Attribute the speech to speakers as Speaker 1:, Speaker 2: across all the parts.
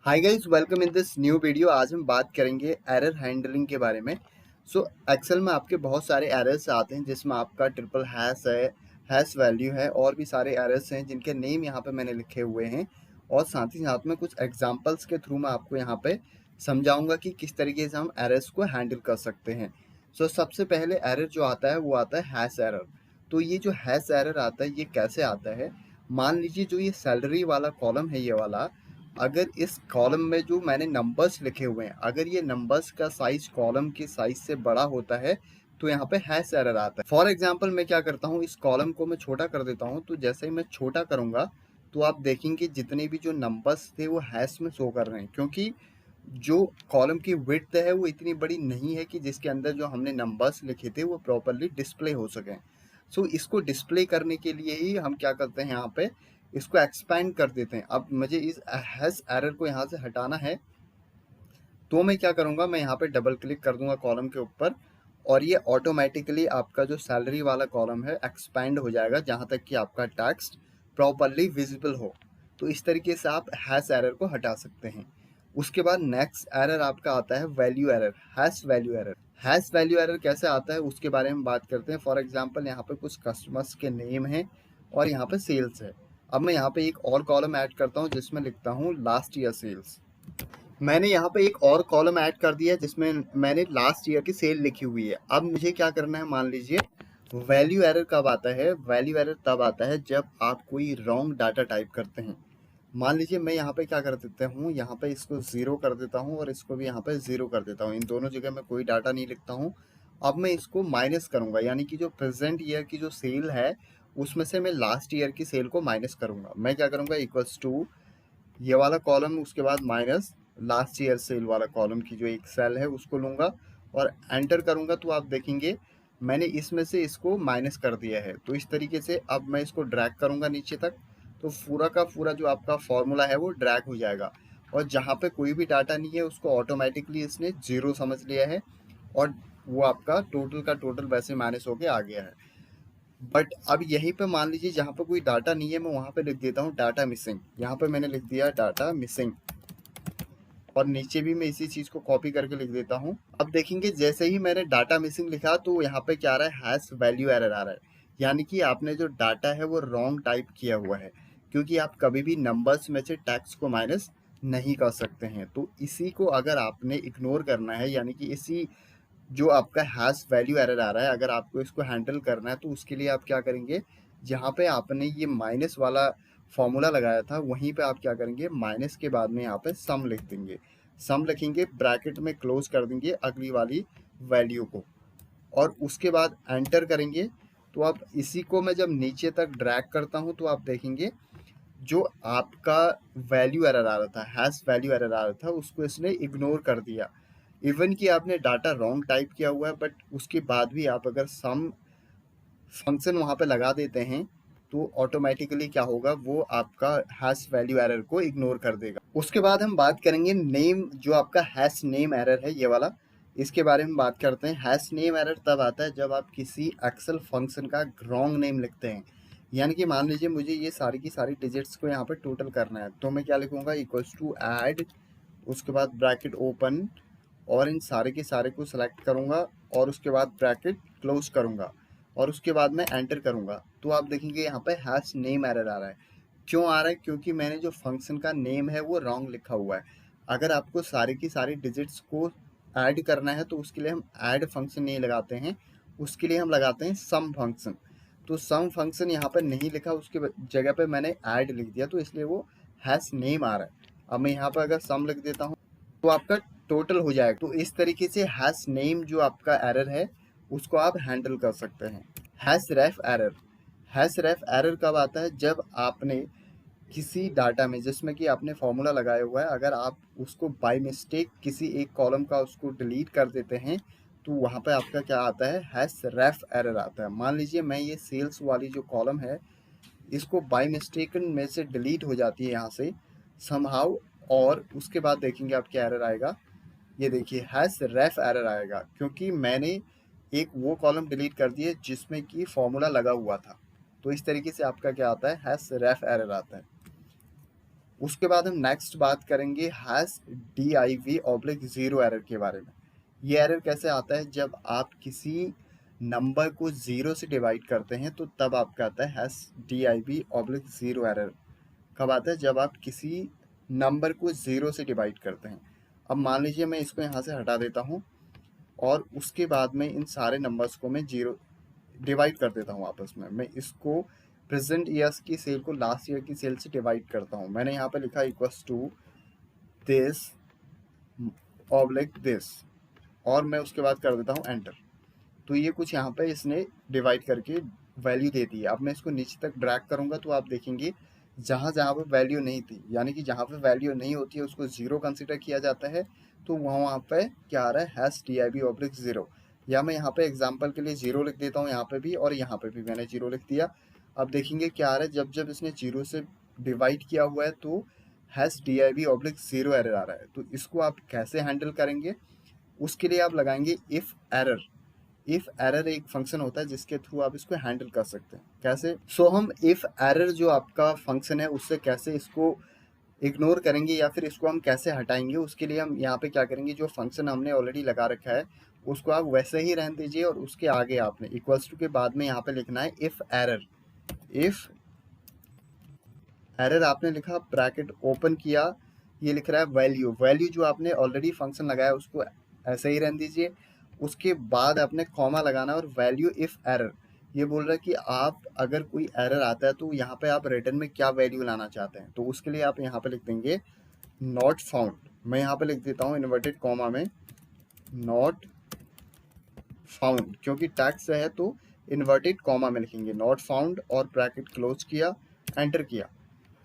Speaker 1: Hi guys, welcome in this new video. आज हम बात करेंगे एरर हैंडलिंग के बारे में। एक्सेल में आपके बहुत सारे एरर्स आते हैं जिसमें आपका ट्रिपल हैश है, हैश वैल्यू है और भी सारे एरर्स हैं जिनके नेम यहाँ पे मैंने लिखे हुए हैं। और साथ ही साथ में कुछ एग्जांपल्स के थ्रू मैं आपको यहाँ पे समझाऊंगा कि किस तरीके से हम एरर्स को हैंडल कर सकते हैं। सबसे पहले एरर जो आता है वो आता है हैश एरर। तो ये जो हैश एरर आता है ये कैसे आता है? मान लीजिए जो ये सैलरी वाला कॉलम है, ये वाला, अगर इस कॉलम में जो मैंने नंबर्स लिखे हुए हैं, अगर ये नंबर्स का साइज कॉलम के साइज से बड़ा होता है तो यहाँ पे हैश एरर आता है। फॉर एग्जांपल मैं क्या करता हूँ, इस कॉलम को मैं छोटा कर देता हूँ। तो जैसे ही मैं छोटा करूँगा तो आप देखेंगे जितने भी जो नंबर्स थे वो हैश में शो कर रहे हैं, क्योंकि जो कॉलम की विड्थ है वो इतनी बड़ी नहीं है कि जिसके अंदर जो हमने नंबर्स लिखे थे वो प्रॉपरली डिस्प्ले हो सकें। इसको डिस्प्ले करने के लिए ही हम क्या करते हैं, यहाँ पे इसको एक्सपेंड कर देते हैं। अब मुझे इस हैश एरर को यहाँ से हटाना है तो मैं क्या करूँगा, मैं यहाँ पे डबल क्लिक कर दूंगा कॉलम के ऊपर और ये ऑटोमेटिकली आपका जो सैलरी वाला कॉलम है एक्सपेंड हो जाएगा जहाँ तक कि आपका टेक्स्ट प्रॉपरली विजिबल हो। तो इस तरीके से आप हैश एरर को हटा सकते हैं। उसके बाद नेक्स्ट एरर आपका आता है value error, hash value error. Hash value error कैसे आता है उसके बारे में बात करते हैं। फॉर एग्जांपल यहाँ पे कुछ कस्टमर्स के नेम हैं और यहाँ पे सेल्स है। अब मैं यहाँ पे एक और कॉलम ऐड करता हूँ जिसमें लिखता हूँ लास्ट ईयर सेल्स। मैंने यहाँ पे एक और कॉलम ऐड कर दिया है जिसमें मैंने लास्ट ईयर की सेल लिखी हुई है। अब मुझे क्या करना है, मान लीजिए वैल्यू एरर कब आता है? वैल्यू एरर तब आता है जब आप कोई रॉन्ग डाटा टाइप करते हैं। मान लीजिए मैं यहाँ पे क्या कर देता हूँ, यहाँ पे इसको ज़ीरो कर देता हूँ और इसको भी यहाँ पे ज़ीरो कर देता हूँ। इन दोनों जगह मैं कोई डाटा नहीं लिखता हूँ। अब मैं इसको माइनस करूँगा, यानी कि जो प्रेजेंट ईयर की जो सेल है उसमें से मैं लास्ट ईयर की सेल को माइनस करूँगा। मैं क्या करूँगा, इक्वल्स टू ये वाला कॉलम, उसके बाद माइनस लास्ट ईयर सेल वाला कॉलम की जो एक सेल है उसको लूँगा और एंटर करूँगा। तो आप देखेंगे मैंने इसमें से इसको माइनस कर दिया है। तो इस तरीके से अब मैं इसको ड्रैग करूँगा नीचे तक, तो पूरा का पूरा जो आपका फॉर्मूला है वो ड्रैग हो जाएगा और जहाँ पे कोई भी डाटा नहीं है उसको ऑटोमेटिकली इसने जीरो समझ लिया है और वो आपका टोटल का टोटल वैसे माइनस होके आ गया है। बट अब यहीं पे मान लीजिए जहाँ पे कोई डाटा नहीं है, मैं वहाँ पे लिख देता हूँ डाटा मिसिंग। यहाँ पे मैंने लिख दिया डाटा मिसिंग और नीचे भी मैं इसी चीज़ को कॉपी करके लिख देता हूँ। अब देखेंगे जैसे ही मैंने डाटा मिसिंग लिखा तो यहाँ पे क्या आ रहा है, हैश वैल्यू एरर आ रहा है। यानी कि आपने जो डाटा है वो रॉन्ग टाइप किया हुआ है, क्योंकि आप कभी भी नंबर्स में से टेक्स्ट को माइनस नहीं कर सकते हैं। तो इसी को अगर आपने इग्नोर करना है, यानी कि इसी जो आपका हैश वैल्यू एरर आ रहा है, अगर आपको इसको हैंडल करना है तो उसके लिए आप क्या करेंगे, जहाँ पे आपने ये माइनस वाला फॉर्मूला लगाया था वहीं पे आप क्या करेंगे, माइनस के बाद में यहाँ पे सम लिख देंगे। सम लिखेंगे, ब्रैकेट में क्लोज कर देंगे अगली वाली वैल्यू को और उसके बाद एंटर करेंगे। तो अब इसी को मैं जब नीचे तक ड्रैग करता हूँ तो आप देखेंगे जो आपका वैल्यू एरर आ रहा था, हैश वैल्यू एरर आ रहा था, उसको इसने इग्नोर कर दिया। इवन कि आपने डाटा रॉन्ग टाइप किया हुआ है बट उसके बाद भी आप अगर सम फंक्शन वहाँ पे लगा देते हैं तो ऑटोमेटिकली क्या होगा, वो आपका हैश वैल्यू एरर को इग्नोर कर देगा। उसके बाद हम बात करेंगे नेम, जो आपका हैश नेम एरर है ये वाला, इसके बारे में बात करते हैं। हैश नेम एरर तब आता है जब आप किसी एक्सेल फंक्शन का रॉन्ग नेम लिखते हैं। यानी कि मान लीजिए मुझे ये सारी की सारी डिजिट्स को यहाँ पे टोटल करना है, तो मैं क्या लिखूंगा, इक्वल्स टू ऐड, उसके बाद ब्रैकेट ओपन और इन सारे के सारे को सिलेक्ट करूँगा और उसके बाद ब्रैकेट क्लोज करूँगा और उसके बाद मैं एंटर करूँगा। तो आप देखेंगे यहाँ पे हैश नेम एरर आ रहा है। क्यों आ रहा है? क्योंकि मैंने जो फंक्शन का नेम है वो रॉन्ग लिखा हुआ है। अगर आपको सारी की सारी डिजिट्स को ऐड करना है तो उसके लिए हम ऐड फंक्शन नहीं लगाते हैं, उसके लिए हम लगाते हैं सम फंक्शन। तो सम फंक्शन यहाँ पर नहीं लिखा, उसके जगह पे मैंने ऐड लिख दिया, तो इसलिए वो हैश नेम आ रहा है। अब मैं यहाँ पर अगर सम लिख देता हूँ तो आपका टोटल हो जाएगा। तो इस तरीके से हैश नेम जो आपका एरर है उसको आप हैंडल कर सकते हैं। हैश रेफ एरर, हैश रेफ एरर कब आता है, जब आपने किसी डाटा में जिसमें कि आपने फॉर्मूला लगाया हुआ है, अगर आप उसको बाय मिस्टेक किसी एक कॉलम का उसको डिलीट कर देते हैं तो वहाँ पे आपका क्या आता है, हैश रेफ एरर आता है। मान लीजिए मैं ये सेल्स वाली जो कॉलम है इसको बाय मिस्टेकन में से डिलीट हो जाती है यहाँ से समहाउ, और उसके बाद देखेंगे आप क्या एरर आएगा। ये देखिए हैश रेफ एरर आएगा, क्योंकि मैंने एक वो कॉलम डिलीट कर दिए जिसमें कि फॉर्मूला लगा हुआ था। तो इस तरीके से आपका क्या आता है, हैश रेफ एरर आता है। उसके बाद हम नेक्स्ट बात करेंगे हैश div/0 एरर के बारे में। ये एरर कैसे आता है, जब आप किसी नंबर को 0 से डिवाइड करते हैं तो तब आपका आता है हैश div/0 एरर। कब आता है, जब आप किसी नंबर को 0 से डिवाइड करते हैं। अब मान लीजिए मैं इसको यहाँ से हटा देता हूँ और उसके बाद में इन सारे नंबर्स को मैं 0 डिवाइड कर देता हूँ आपस में। मैं इसको प्रेजेंट ईयर्स की सेल को लास्ट ईयर की सेल से डिवाइड करता हूँ। मैंने यहाँ पे लिखा equals to this oblique this, और मैं उसके बाद कर देता हूँ एंटर। तो ये कुछ यहाँ पे इसने डिवाइड करके वैल्यू दे दी है। अब मैं इसको नीचे तक ड्रैग करूँगा तो आप देखेंगे जहाँ जहाँ पे वैल्यू नहीं थी, यानी कि जहाँ पे वैल्यू नहीं होती है उसको 0 कंसिडर किया जाता है, तो वहाँ पे क्या आ रहा है, हैश div/0। या मैं यहाँ पे एग्जांपल के लिए 0 लिख देता हूँ, यहाँ पे भी और यहाँ पे भी मैंने 0 लिख दिया। अब देखेंगे क्या आ रहा है, जब जब इसने 0 से डिवाइड किया हुआ है तो हैश div/0 एरर आ रहा है। तो इसको आप कैसे हैंडल करेंगे, उसके लिए आप लगाएंगे इफ एरर। इफ एरर एक फंक्शन होता है जिसके थ्रू आप इसको हैंडल कर सकते हैं। कैसे, हम इफ एरर जो आपका फंक्शन है उससे कैसे इसको इग्नोर करेंगे या फिर इसको हम कैसे हटाएंगे, उसके लिए हम यहाँ पे क्या करेंगे, जो फंक्शन हमने ऑलरेडी लगा रखा है उसको आप वैसे ही रहने दीजिए और उसके आगे आपने इक्वल्स टू के बाद में यहाँ पे लिखना है इफ एरर। इफ एरर आपने लिखा, ब्रैकेट ओपन किया, ये लिख रहा है वैल्यू जो आपने ऑलरेडी फंक्शन लगाया उसको ऐसे ही रहने दीजिए। उसके बाद आपने कॉमा लगाना और वैल्यू इफ एरर, ये बोल रहा है कि आप अगर कोई एरर आता है तो यहाँ पे आप रिटर्न में क्या वैल्यू लाना चाहते हैं। तो उसके लिए आप यहाँ पे लिख देंगे नॉट फाउंड। मैं यहाँ पे लिख देता हूँ इन्वर्टेड कॉमा में नॉट फाउंड, क्योंकि टैक्स है तो इन्वर्टेड कॉमा में लिखेंगे नॉट फाउंड और ब्रैकेट क्लोज किया, एंटर किया।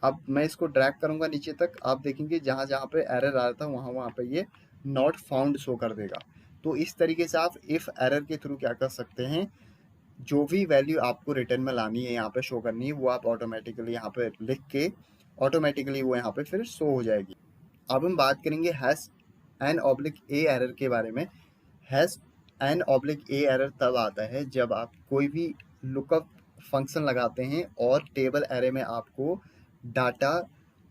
Speaker 1: अब मैं इसको ड्रैग करूंगा नीचे तक, आप देखेंगे जहाँ जहाँ पे एरर आ रहा था वहाँ पे ये नॉट फाउंड शो कर देगा। तो इस तरीके से आप इफ एरर के थ्रू क्या कर सकते हैं, जो भी वैल्यू आपको रिटर्न में लानी है यहाँ पे शो करनी है वो आप ऑटोमेटिकली यहाँ पे लिख के ऑटोमेटिकली वो यहाँ पे फिर शो हो जाएगी। अब हम बात करेंगे हैश n/a एरर के बारे में। हैश n/a एरर तब आता है जब आप कोई भी लुकअप फंक्शन लगाते हैं और टेबल एरे में आपको डाटा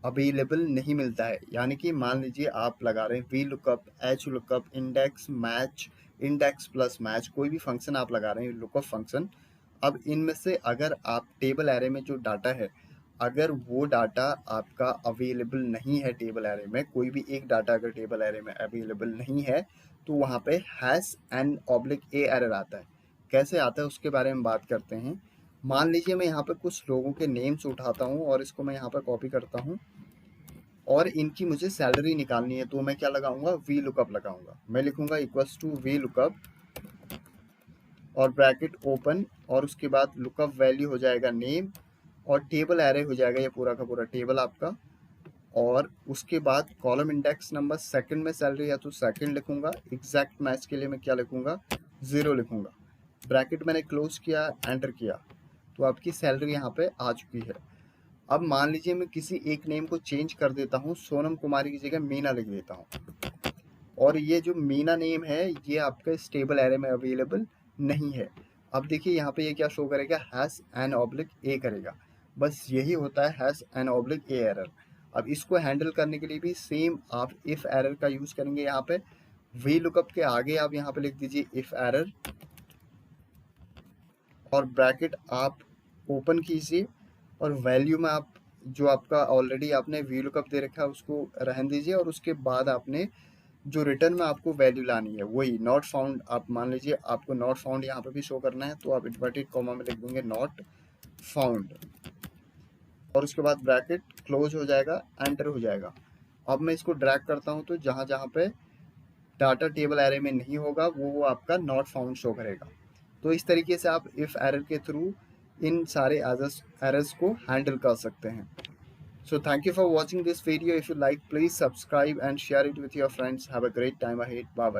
Speaker 1: अवेलेबल नहीं मिलता है। यानी कि मान लीजिए आप लगा रहे हैं V lookup, H lookup, index match, index plus match, कोई भी फंक्शन आप लगा रहे हैं लुकअप फंक्शन। अब इनमें से अगर आप टेबल एरे में जो डाटा है, अगर वो डाटा आपका अवेलेबल नहीं है टेबल एरे में, कोई भी एक डाटा अगर टेबल एरे में अवेलेबल नहीं है तो वहाँ पे हैश n/a एरर आता है। कैसे आता है उसके बारे में बात करते हैं। मान लीजिए मैं यहाँ पे कुछ लोगों के नेम्स उठाता हूँ और इसको मैं यहाँ पे कॉपी करता हूँ और इनकी मुझे सैलरी निकालनी है, तो मैं क्या लगाऊंगा, वी लुकअप लगाऊंगा। मैं लिखूंगा इक्वल्स टू वी लुकअप और ब्रैकेट ओपन और उसके बाद लुकअप वैल्यू हो जाएगा नेम और टेबल एरे हो जाएगा ये पूरा का पूरा टेबल आपका। और उसके बाद कॉलम इंडेक्स नंबर, सेकंड में सैलरी है तो सेकंड लिखूंगा, एग्जैक्ट मैच के लिए मैं क्या लिखूंगा, 0 लिखूंगा। ब्रैकेट मैंने क्लोज किया, एंटर किया, तो आपकी सैलरी यहाँ पे आ चुकी है। अब मान लीजिए मैं किसी एक नेम को चेंज कर देता हूँ, सोनम कुमारी की जगह मीना लिख देता हूँ, और ये जो मीना नेम है ये आपके स्टेबल एरे में अवेलेबल नहीं है। अब देखिए यहाँ पे ये क्या शो करेगा, हैश n/a करेगा। बस यही होता है हैश n/a एरर। अब इसको हैंडल करने के लिए भी सेम आप इफ एरर का यूज करेंगे। यहाँ पे वी लुकअप के आगे आप यहाँ पे लिख दीजिए इफ एरर और ब्रैकेट आप ओपन कीजिए और वैल्यू में आप जो आपका ऑलरेडी आपने वी लुकअप दे रखा है उसको रहने दीजिए और उसके बाद आपने जो रिटर्न में आपको वैल्यू लानी है वही नॉट फाउंड। आप मान लीजिए आपको नॉट फाउंड यहाँ पे भी शो करना है तो आप इन्वर्टेड कॉमा में लिख देंगे नॉट फाउंड और उसके बाद ब्रैकेट क्लोज हो जाएगा, एंटर हो जाएगा। अब मैं इसको ड्रैग करता हूँ तो जहाँ जहाँ पे डाटा टेबल एरे में नहीं होगा वो आपका नॉट फाउंड शो करेगा। तो इस तरीके से आप इफ एरर के थ्रू इन सारे एरर्स को हैंडल कर सकते हैं। So thank you for watching this video. If you like, please subscribe and share it with your friends. Have a great time ahead. Bye bye.